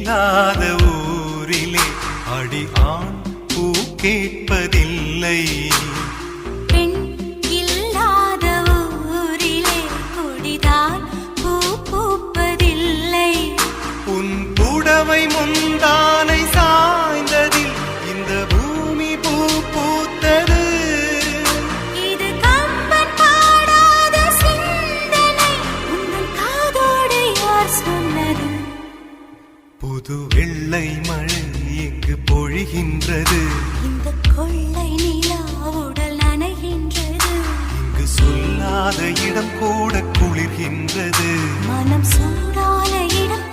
இல்லாத ஊரிலே அடி ஆண் பூ கேட்பதில்லை. பெண் இல்லாத ஊரிலே கொடிதான் பூ பூப்பதில்லை. உன் புடவை முந்தானை சாய்ந்ததில் இந்த பூமி பூ பூத்தது. இது கம்பன் பாடாத சிந்தனை, உங்கள் காதோடு யார் சொன்னது? புது வெள்ளை மழை இங்கு பொழிகின்றது. இந்த கொள்ளை நிலா உடல் நனைகின்றது. இங்கு சொல்லாத இடம் கூட குளிர்கின்றது. மனம் சூடான இடம்